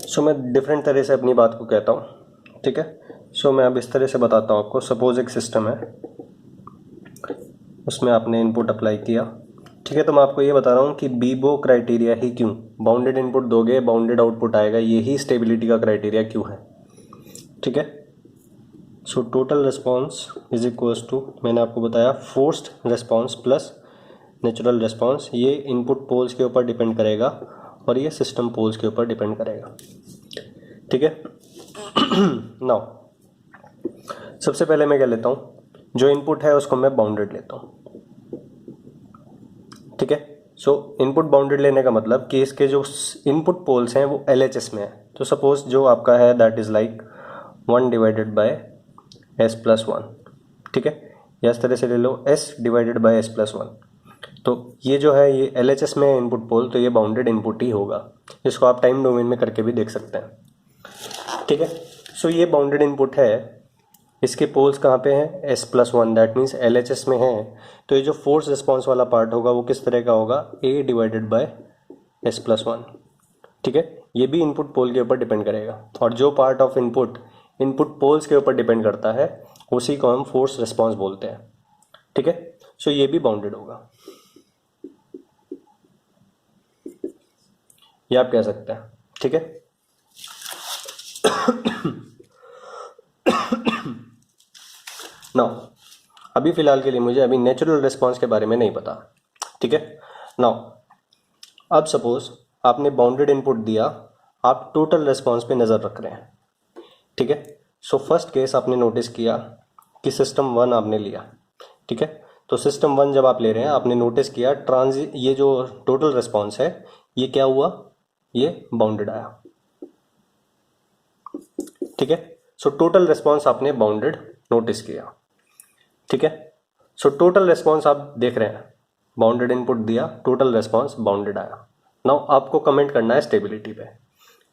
सो मैं डिफरेंट तरह से अपनी बात को कहता हूँ, ठीक है। सो मैं अब इस तरह से बताता हूँ आपको। सपोज एक सिस्टम है, उसमें आपने इनपुट अप्लाई किया, ठीक है। तो मैं आपको ये बता रहा हूँ कि बीबो क्राइटेरिया ही क्यों, बाउंडेड इनपुट दोगे बाउंडेड आउटपुट आएगा, यही स्टेबिलिटी का क्राइटेरिया क्यों है, ठीक है। So total response is equals to, मैंने आपको बताया, forced response plus natural response. ये इनपुट पोल्स के ऊपर डिपेंड करेगा और ये सिस्टम पोल्स के ऊपर डिपेंड करेगा, ठीक है। नाउ सबसे पहले मैं क्या लेता हूँ, जो इनपुट है उसको मैं बाउंडेड लेता हूँ, ठीक है। सो इनपुट बाउंडेड लेने का मतलब कि इसके जो इनपुट पोल्स हैं वो LHS में है। तो सपोज जो आपका है that is like 1 divided by S+1, ठीक है। या इस तरह से ले लो S डिवाइडेड बाय S+1। तो ये जो है ये LHS में इनपुट पोल, तो ये बाउंडेड इनपुट ही होगा। इसको आप टाइम डोमेन में करके भी देख सकते हैं, ठीक है। सो ये बाउंडेड इनपुट है, इसके पोल्स कहाँ पे हैं, S+1, दैट मीन्स LHS में है। तो ये जो फोर्स रिस्पॉन्स वाला पार्ट होगा वो किस तरह का होगा, A डिवाइडेड बाय S+1, ठीक है। ये भी इनपुट पोल के ऊपर डिपेंड करेगा, और जो पार्ट ऑफ इनपुट पोल्स के ऊपर डिपेंड करता है उसी को हम फोर्स रिस्पॉन्स बोलते हैं, ठीक है। सो ये भी बाउंडेड होगा, ये आप कह सकते हैं, ठीक है। नाउ अभी फ़िलहाल के लिए मुझे अभी नेचुरल रिस्पॉन्स के बारे में नहीं पता, ठीक है। नाउ अब सपोज आपने बाउंडेड इनपुट दिया, आप टोटल रिस्पॉन्स पे नज़र रख रहे हैं, ठीक है। सो फर्स्ट केस आपने नोटिस किया कि सिस्टम 1 आपने लिया, ठीक है। तो सिस्टम 1 जब आप ले रहे हैं, आपने नोटिस किया ये जो टोटल रिस्पॉन्स है ये क्या हुआ, ये बाउंडेड आया, ठीक है। सो टोटल रिस्पॉन्स आपने बाउंडेड नोटिस किया, ठीक है। सो टोटल रिस्पॉन्स आप देख रहे हैं, बाउंडेड इनपुट दिया, टोटल रिस्पॉन्स बाउंडेड आया। नाउ आपको कमेंट करना है स्टेबिलिटी पे,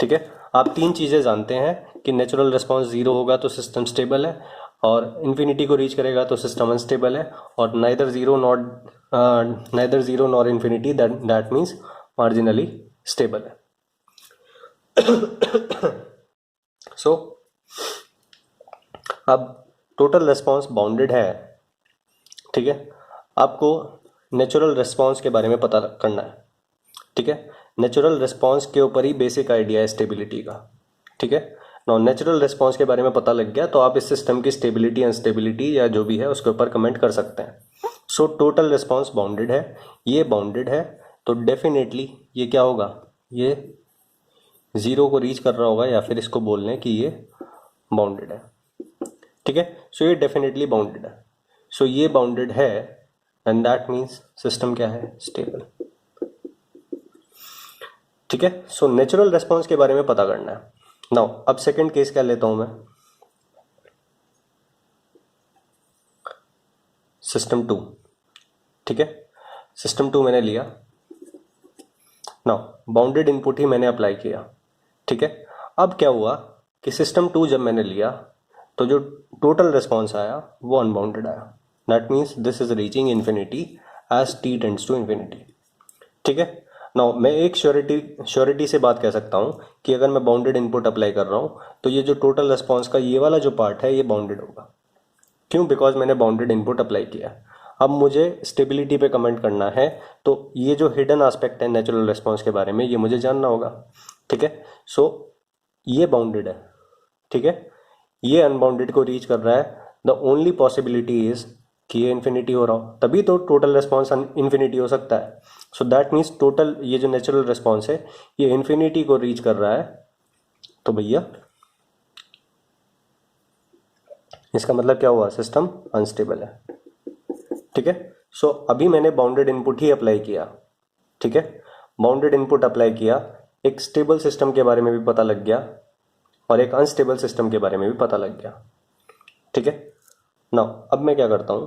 ठीक है। आप 3 चीज़ें जानते हैं कि नेचुरल रिस्पॉन्स 0 होगा तो सिस्टम स्टेबल है, और इन्फिनिटी को रीच करेगा तो सिस्टम अनस्टेबल है, और neither zero nor infinity, that means marginally stable है। सो अब टोटल रिस्पॉन्स बाउंडेड है, ठीक है। आपको नेचुरल रिस्पॉन्स के बारे में पता करना है, ठीक है। नेचुरल रिस्पॉन्स के ऊपर ही बेसिक आइडिया है स्टेबिलिटी का, ठीक है। नाउ नेचुरल रिस्पॉन्स के बारे में पता लग गया तो आप इस सिस्टम की स्टेबिलिटी अनस्टेबिलिटी या जो भी है उसके ऊपर कमेंट कर सकते हैं। सो टोटल रिस्पॉन्स बाउंडेड है, ये बाउंडेड है, तो डेफिनेटली ये क्या होगा, ये 0 को रीच कर रहा होगा, या फिर इसको बोल लें कि ये बाउंडेड है, ठीक है। सो ये डेफिनेटली बाउंडेड है। सो ये बाउंडेड है एंड दैट मीन्स सिस्टम क्या है, स्टेबल, ठीक है। सो नेचुरल रिस्पॉन्स के बारे में पता करना है। नाउ अब सेकंड केस क्या लेता हूं मैं, सिस्टम 2, ठीक है। सिस्टम 2 मैंने लिया, नाउ बाउंडेड इनपुट ही मैंने अप्लाई किया, ठीक है। अब क्या हुआ कि सिस्टम 2 जब मैंने लिया तो जो टोटल रिस्पॉन्स आया वो अनबाउंडेड आया, that means this is reaching infinity as t tends to infinity, ठीक है। नाउ मैं एक श्योरिटी से बात कह सकता हूँ कि अगर मैं बाउंडेड इनपुट अप्लाई कर रहा हूँ तो ये जो टोटल रिस्पॉन्स का ये वाला जो पार्ट है ये बाउंडेड होगा, क्यों, बिकॉज मैंने बाउंडेड इनपुट अप्लाई किया। अब मुझे स्टेबिलिटी पे कमेंट करना है, तो ये जो हिडन एस्पेक्ट है नेचुरल रिस्पॉन्स के बारे में ये मुझे जानना होगा, ठीक है। सो ये बाउंडेड है, ठीक है, ये अनबाउंडेड को रीच कर रहा है, द ओनली पॉसिबिलिटी इज कि ये इन्फिनिटी हो रहा हो, तभी तो टोटल रिस्पॉन्स इन्फिनिटी हो सकता है। सो दैट मीन्स टोटल ये जो नेचुरल रिस्पॉन्स है ये इन्फिनिटी को रीच कर रहा है, तो भैया इसका मतलब क्या हुआ, सिस्टम अनस्टेबल है, ठीक है। सो अभी मैंने बाउंडेड इनपुट ही अप्लाई किया, ठीक है। बाउंडेड इनपुट अप्लाई किया, एक स्टेबल सिस्टम के बारे में भी पता लग गया और एक अनस्टेबल सिस्टम के बारे में भी पता लग गया, ठीक है। नाउ अब मैं क्या करता हूं,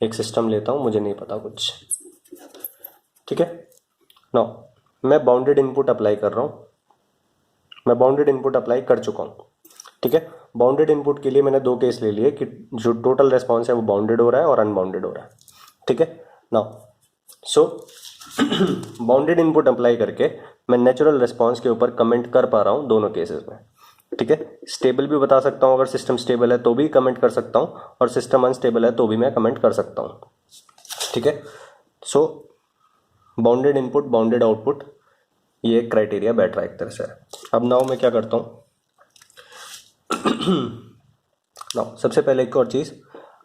एक सिस्टम लेता हूं, मुझे नहीं पता कुछ, ठीक है। नाउ मैं बाउंडेड इनपुट अप्लाई कर रहा हूं, मैं बाउंडेड इनपुट अप्लाई कर चुका हूं, ठीक है। बाउंडेड इनपुट के लिए मैंने 2 केस ले लिए कि जो टोटल रिस्पॉन्स है वो बाउंडेड हो रहा है और अनबाउंडेड हो रहा है, ठीक है। Now so bounded input apply करके मैं नेचुरल रिस्पॉन्स के ऊपर कमेंट कर पा रहा हूँ दोनों केसेस में, ठीक है। स्टेबल भी बता सकता हूँ, अगर सिस्टम स्टेबल है तो भी कमेंट कर सकता हूँ, और सिस्टम अनस्टेबल है तो भी मैं कमेंट कर सकता हूँ, ठीक है। सो बाउंडेड इनपुट बाउंडेड आउटपुट, ये क्राइटेरिया बैठ रहा है एक तरह से। अब नाउ मैं क्या करता हूँ, नाउ सबसे पहले एक और चीज़,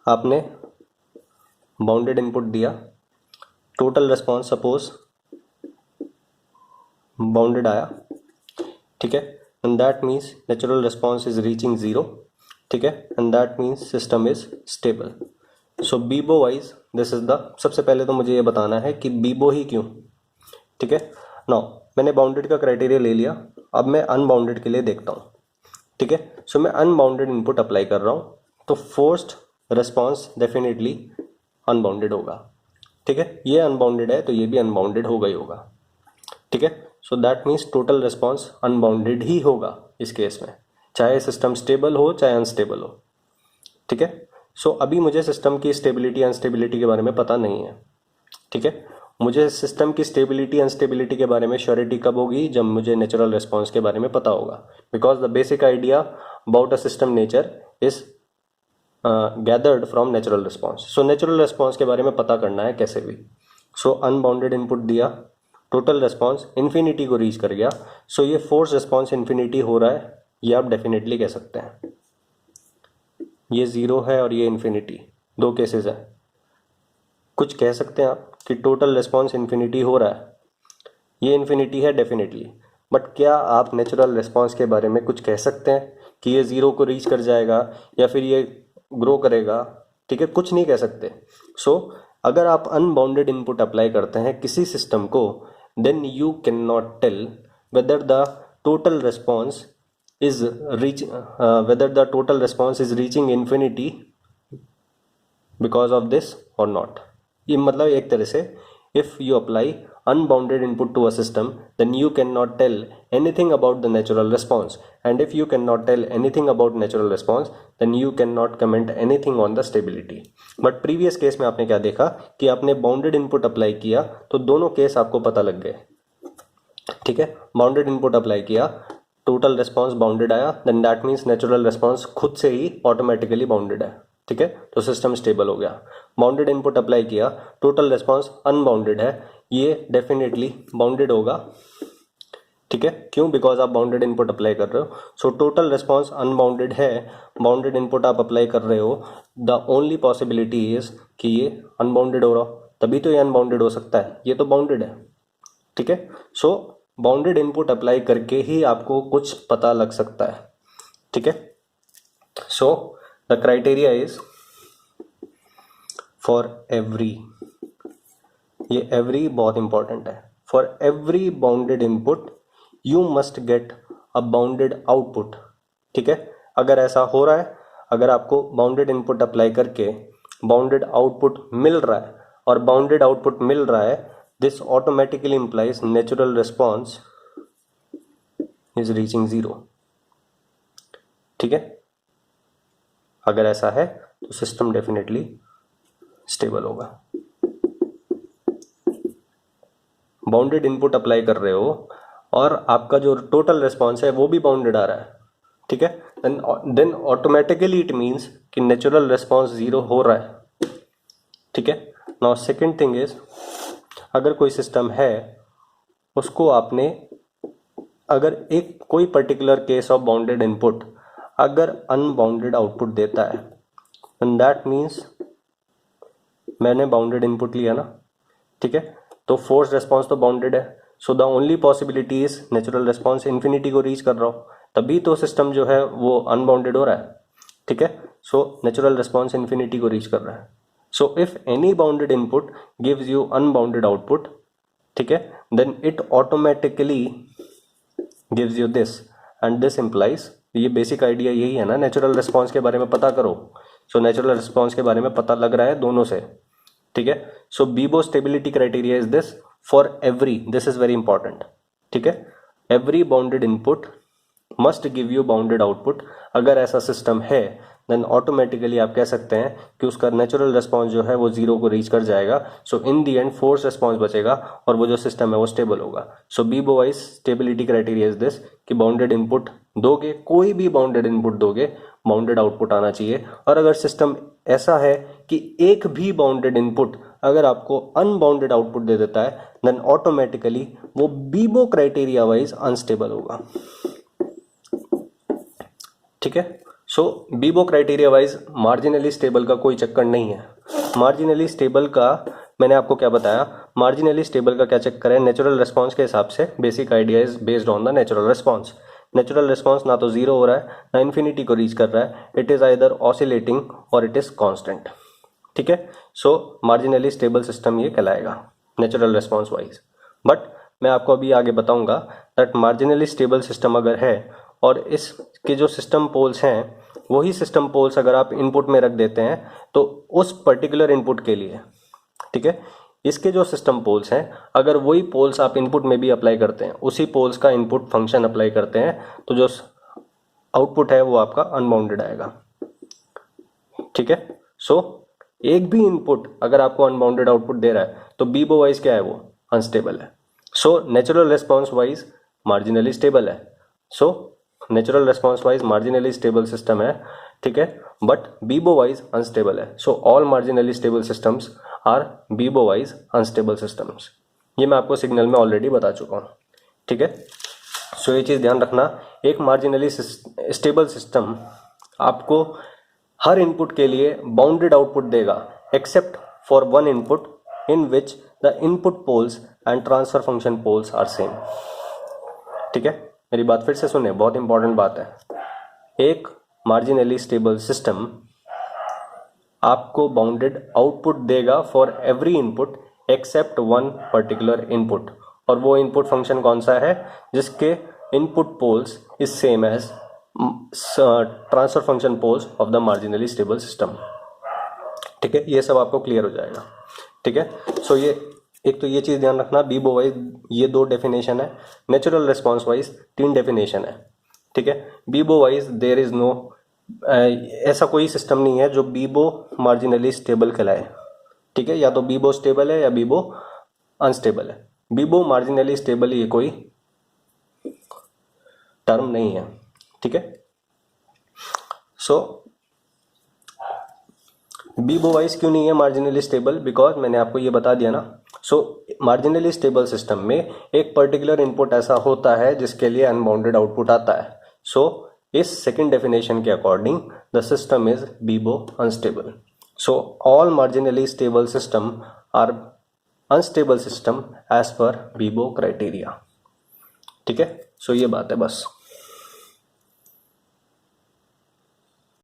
आपने बाउंडेड इनपुट दिया, टोटल रिस्पॉन्स सपोज बाउंडेड आया, ठीक है, and that means natural response is reaching zero, ठीक है, and that means system is stable. So BIBO wise this is the, सबसे पहले तो मुझे ये बताना है कि बीबो ही क्यों, ठीक है। नाउ मैंने बाउंडेड का क्राइटेरिया ले लिया, अब मैं अनबाउंडेड के लिए देखता हूँ, ठीक है। सो मैं अनबाउंडेड इनपुट अप्लाई कर रहा हूँ, तो फोर्स्ड रिस्पॉन्स डेफिनेटली अनबाउंडेड होगा, ठीक है। ये अनबाउंडेड है तो ये भी अनबाउंडेड होगा ही होगा, ठीक है। So that means total response unbounded ही होगा इस केस में, चाहे सिस्टम स्टेबल हो चाहे अनस्टेबल हो, ठीक है। सो अभी मुझे सिस्टम की स्टेबिलिटी अनस्टेबिलिटी के बारे में पता नहीं है, ठीक है। मुझे सिस्टम की स्टेबिलिटी अनस्टेबिलिटी के बारे में श्योरिटी कब होगी, जब मुझे नेचुरल रिस्पॉन्स के बारे में पता होगा, because the basic idea about a system nature is gathered from natural response. So natural response के बारे में पता करना है कैसे भी। सो अनबाउंडेड इनपुट दिया, टोटल रिस्पॉन्स इन्फिनिटी को रीच कर गया, सो ये फोर्स रिस्पॉन्स इन्फिनिटी हो रहा है, ये आप डेफिनेटली कह सकते हैं। ये ज़ीरो है और ये इन्फिनिटी, दो केसेस है। कुछ कह सकते हैं आप कि टोटल रिस्पॉन्स इन्फिनिटी हो रहा है, ये इन्फिनिटी है डेफिनेटली, बट क्या आप नेचुरल रिस्पॉन्स के बारे में कुछ कह सकते हैं कि ये ज़ीरो को रीच कर जाएगा या फिर ये ग्रो करेगा, ठीक है, कुछ नहीं कह सकते। सो अगर आप अनबाउंडेड इनपुट अप्लाई करते हैं किसी सिस्टम को, then you can not tell whether the total response is whether the total response is reaching infinity because of this or not। ये मतलब एक तरह से if you apply unbounded input to a system then you cannot tell anything about the natural response, and if you cannot tell anything about natural response then you cannot comment anything on the stability। but previous case में आपने क्या देखा कि आपने bounded input apply किया तो दोनों case आपको पता लग गए, ठीक है। बाउंडेड इनपुट अप्लाई किया, टोटल रिस्पॉन्स बाउंडेड आया, then that means natural response खुद से ही ऑटोमेटिकली बाउंडेड है, ठीक है, तो सिस्टम स्टेबल हो गया। बाउंडेड इनपुट अप्लाई किया, टोटल रिस्पॉन्स अनबाउंडेड है, ये डेफिनेटली बाउंडेड होगा, ठीक है, क्यों, बिकॉज आप बाउंडेड इनपुट अप्लाई कर रहे हो। सो टोटल रिस्पॉन्स अनबाउंडेड है, बाउंडेड इनपुट आप अप्लाई कर रहे हो, द ओनली पॉसिबिलिटी इज कि ये अनबाउंडेड हो रहा हो, तभी तो ये अनबाउंडेड हो सकता है, ये तो बाउंडेड है, ठीक है। सो बाउंडेड इनपुट अप्लाई करके ही आपको कुछ पता लग सकता है, ठीक है। So the criteria is for every, ये एवरी बहुत इंपॉर्टेंट है, for every bounded input you must get a bounded output, ठीक है। अगर ऐसा हो रहा है, अगर आपको बाउंडेड इनपुट अप्लाई करके बाउंडेड आउटपुट मिल रहा है और बाउंडेड आउटपुट मिल रहा है, this automatically implies natural response is reaching zero, ठीक है। अगर ऐसा है तो सिस्टम डेफिनेटली स्टेबल होगा। बाउंडेड इनपुट अप्लाई कर रहे हो और आपका जो टोटल रिस्पॉन्स है वो भी बाउंडेड आ रहा है, ठीक है, देन ऑटोमेटिकली इट मीन्स कि नेचुरल रिस्पॉन्स जीरो हो रहा है, ठीक है। नाउ सेकेंड थिंग इज, अगर कोई सिस्टम है उसको आपने, अगर एक कोई particular case of bounded input अगर अनबाउंडेड आउटपुट देता है, एंड दैट मीन्स मैंने बाउंडेड इनपुट लिया ना, ठीक है, तो फोर्स रिस्पॉन्स तो बाउंडेड है, so the only possibility is natural response infinity को रीच कर रहा हो, तभी तो सिस्टम जो है वो अनबाउंडेड हो रहा है, ठीक है। सो नेचुरल रिस्पॉन्स इन्फिनिटी को रीच कर रहा है। So if any bounded input gives you unbounded output, ठीक है, then it automatically gives you this, and this implies, ये बेसिक आइडिया यही है ना, नेचुरल रिस्पॉन्स के बारे में पता करो। सो नेचुरल रिस्पॉन्स के बारे में पता लग रहा है दोनों से, ठीक है। So BIBO stability criteria is this for every, this is very important, ठीक है। Every bounded input must give you bounded output. अगर ऐसा सिस्टम है देन ऑटोमेटिकली आप कह सकते हैं कि उसका नेचुरल रिस्पॉन्स जो है वो जीरो को रीच कर जाएगा. So in the end force response बचेगा और वो जो सिस्टम है वो स्टेबल होगा. So BIBO wise stability criteria is this कि बाउंडेड इनपुट दोगे, कोई भी बाउंडेड इनपुट दोगे, बाउंडेड आउटपुट आना चाहिए. और अगर सिस्टम ऐसा है कि एक भी बाउंडेड इनपुट अगर आपको अनबाउंडेड आउटपुट दे देता है, देन ऑटोमेटिकली वो बीबो क्राइटेरिया वाइज अनस्टेबल होगा. ठीक है. So BIBO criteria wise marginally stable का कोई चक्कर नहीं है. मार्जिनली स्टेबल का मैंने आपको क्या बताया, मार्जिनली स्टेबल का क्या चक्कर है, नेचुरल रिस्पॉन्स के हिसाब से basic idea is based on the natural response. Natural response ना तो जीरो हो रहा है ना इन्फिनिटी को रीच कर रहा है, इट इज आइदर ऑसिलेटिंग और इट इज कांस्टेंट. ठीक है. सो मार्जिनली स्टेबल सिस्टम ये कहलाएगा नेचुरल रिस्पॉन्स वाइज. बट मैं आपको अभी आगे बताऊंगा दैट मार्जिनली स्टेबल सिस्टम अगर है और इसके जो सिस्टम पोल्स हैं वही सिस्टम पोल्स अगर आप इनपुट में रख देते हैं तो उस पर्टिकुलर इनपुट के लिए, ठीक है, इसके जो सिस्टम पोल्स हैं अगर वही पोल्स आप इनपुट में भी अप्लाई करते हैं, उसी पोल्स का इनपुट फंक्शन अप्लाई करते हैं, तो जो आउटपुट है वो आपका अनबाउंडेड आएगा. ठीक है. सो एक भी इनपुट अगर आपको अनबाउंडेड आउटपुट दे रहा है तो बीबो वाइज क्या है, वो अनस्टेबल है. So natural response wise marginally stable है. So natural response wise marginally stable system है. ठीक है. बट बीबो वाइज अनस्टेबल है. So all marginally stable systems are BIBO wise unstable systems. ये मैं आपको सिग्नल में ऑलरेडी बता चुका हूँ. ठीक है. सो ये चीज़ ध्यान रखना, एक मार्जिनली स्टेबल सिस्टम आपको हर इनपुट के लिए बाउंडेड आउटपुट देगा except for one input in which the input poles and transfer function poles are same. ठीक है. मेरी बात फिर से सुने, बहुत इंपॉर्टेंट बात है. एक मार्जिनली स्टेबल सिस्टम आपको बाउंडेड आउटपुट देगा for every input except one particular input. और वो इनपुट फंक्शन कौन सा है, जिसके input poles is same as transfer function poles of the marginally stable system. ठीक है. ये सब आपको क्लियर हो जाएगा. ठीक है. सो ये एक तो ये चीज़ ध्यान रखना, बीबो वाइज ये दो डेफिनेशन है, नेचुरल रिस्पॉन्स वाइज तीन डेफिनेशन है. ठीक है. BIBO wise there is no, ऐसा कोई सिस्टम नहीं है जो बीबो मार्जिनली स्टेबल कहलाए. ठीक है. या तो बीबो स्टेबल है या बीबो अनस्टेबल है. बीबो मार्जिनली स्टेबल ये कोई टर्म नहीं है. ठीक है. सो बीबो वाइज क्यों नहीं है मार्जिनली स्टेबल, बिकॉज मैंने आपको ये बता दिया ना. सो मार्जिनली स्टेबल सिस्टम में एक पर्टिकुलर इनपुट ऐसा होता है जिसके लिए अनबाउंडेड आउटपुट आता है. सो इस सेकंड डेफिनेशन के according the system is BIBO unstable. So all marginally stable system are unstable system as per BIBO criteria. ठीक है. सो ये बात है बस.